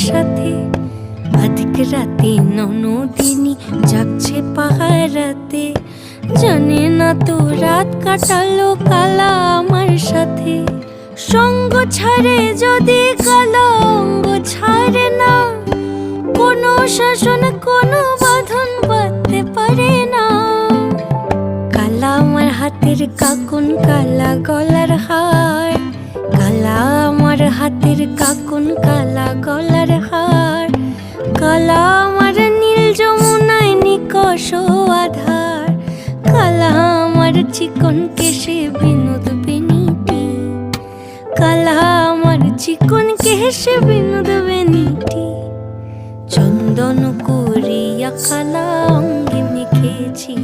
সাথে। আধিক রাতে ননদিনী জাগছে পাহারাতে, জানে না তো রাত কাটালো কালা আমার সাথে। সঙ্গ ছাড়ে যদি কালা অঙ্গ ছাড়ে না, কোনো শাসন কোনো বাঁধন বাঁধতে পারে না। কালা আমার হাতের কাকুন কালা গলার হার, কালা আমার হাতের কাকুন কালা গলার হার। কালা আমার নীল যমুনায় নিকষ আধার, কালা আমার চিকন কেশে বিনোদ বেনিটি, কালা আমার চিকন কেশে বিনোদ বেনিটি। চন্দন করিয়া কালা অঙ্গে মেখেছি।